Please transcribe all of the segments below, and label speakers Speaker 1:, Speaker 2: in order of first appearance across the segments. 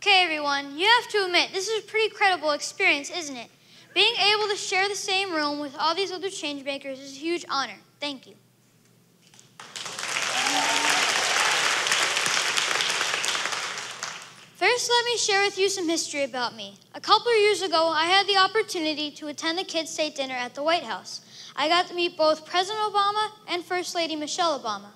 Speaker 1: Okay, everyone, you have to admit, this is a pretty credible experience, isn't it? Being able to share the same room with all these other change makers is a huge honor. Thank you. First, let me share with you some history about me. A couple of years ago, I had the opportunity to attend the Kids' State Dinner at the White House. I got to meet both President Obama and First Lady Michelle Obama.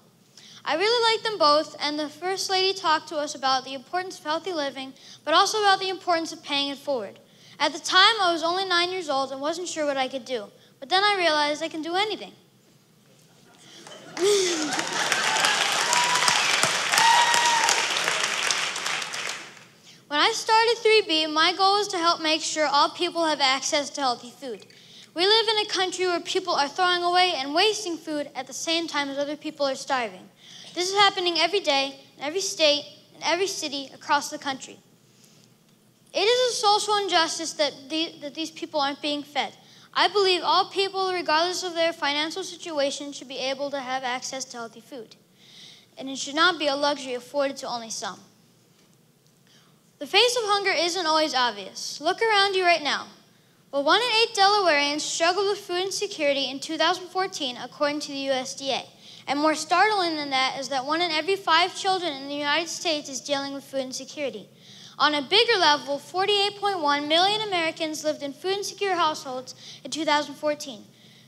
Speaker 1: I really liked them both, and the First Lady talked to us about the importance of healthy living, but also about the importance of paying it forward. At the time, I was only 9 years old and wasn't sure what I could do, but then I realized I can do anything. When I started 3B, my goal was to help make sure all people have access to healthy food. We live in a country where people are throwing away and wasting food at the same time as other people are starving. This is happening every day, in every state, in every city across the country. It is a social injustice that these people aren't being fed. I believe all people, regardless of their financial situation, should be able to have access to healthy food. And it should not be a luxury afforded to only some. The face of hunger isn't always obvious. Look around you right now. But 1 in 8 Delawareans struggled with food insecurity in 2014, according to the USDA. And more startling than that is that 1 in every 5 children in the United States is dealing with food insecurity. On a bigger level, 48.1 million Americans lived in food insecure households in 2014.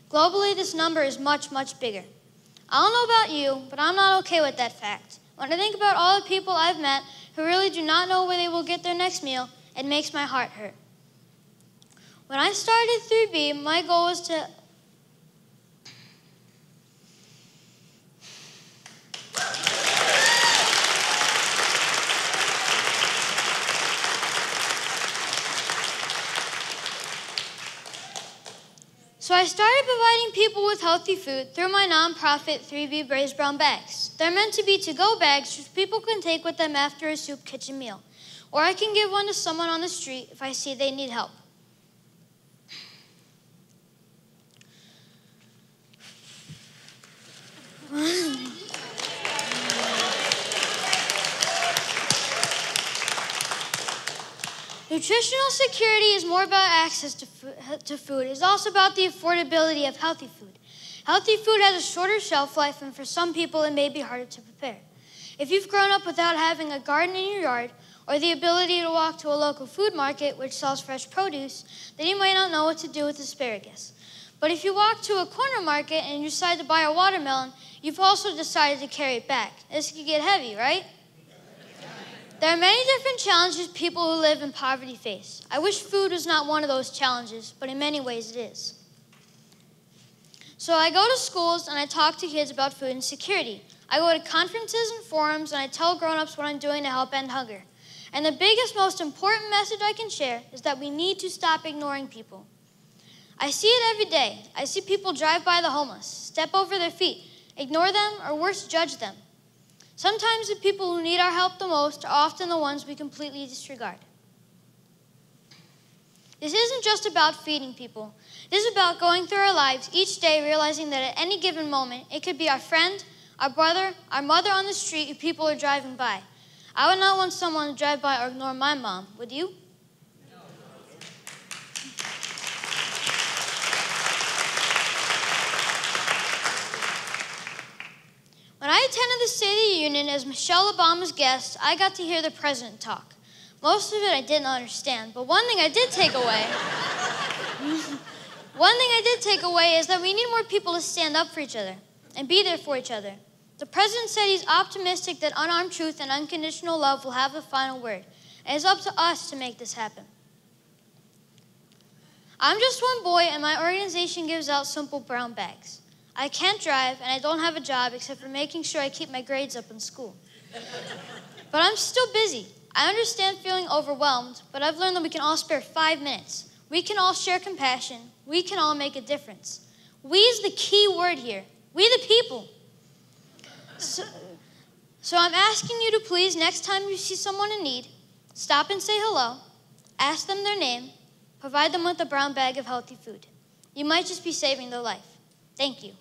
Speaker 1: Globally, this number is much, much bigger. I don't know about you, but I'm not okay with that fact. When I think about all the people I've met who really do not know where they will get their next meal, it makes my heart hurt. When I started 3B, my goal was to So I started providing people with healthy food through my nonprofit 3B Brae's Brown Bags. They're meant to be to-go bags which people can take with them after a soup kitchen meal. Or I can give one to someone on the street if I see they need help. Nutritional security is more about access to food. It's also about the affordability of healthy food. Healthy food has a shorter shelf life, and for some people, it may be harder to prepare. If you've grown up without having a garden in your yard or the ability to walk to a local food market which sells fresh produce, then you might not know what to do with asparagus. But if you walk to a corner market and you decide to buy a watermelon, you've also decided to carry it back. This could get heavy, right? There are many different challenges people who live in poverty face. I wish food was not one of those challenges, but in many ways it is. So I go to schools and I talk to kids about food insecurity. I go to conferences and forums and I tell grown-ups what I'm doing to help end hunger. And the biggest, most important message I can share is that we need to stop ignoring people. I see it every day. I see people drive by the homeless, step over their feet, ignore them, or worse, judge them. Sometimes the people who need our help the most are often the ones we completely disregard. This isn't just about feeding people. This is about going through our lives each day realizing that at any given moment, it could be our friend, our brother, our mother on the street if people are driving by. I would not want someone to drive by or ignore my mom, would you? When I attended the State of the Union as Michelle Obama's guest, I got to hear the president talk. Most of it I didn't understand, but one thing I did take away is that we need more people to stand up for each other and be there for each other. The president said he's optimistic that unarmed truth and unconditional love will have the final word, and it's up to us to make this happen. I'm just one boy, and my organization gives out simple brown bags. I can't drive, and I don't have a job except for making sure I keep my grades up in school. But I'm still busy. I understand feeling overwhelmed, but I've learned that we can all spare 5 minutes. We can all share compassion. We can all make a difference. We is the key word here. We the people. So I'm asking you to please, next time you see someone in need, stop and say hello, ask them their name, provide them with a brown bag of healthy food. You might just be saving their life. Thank you.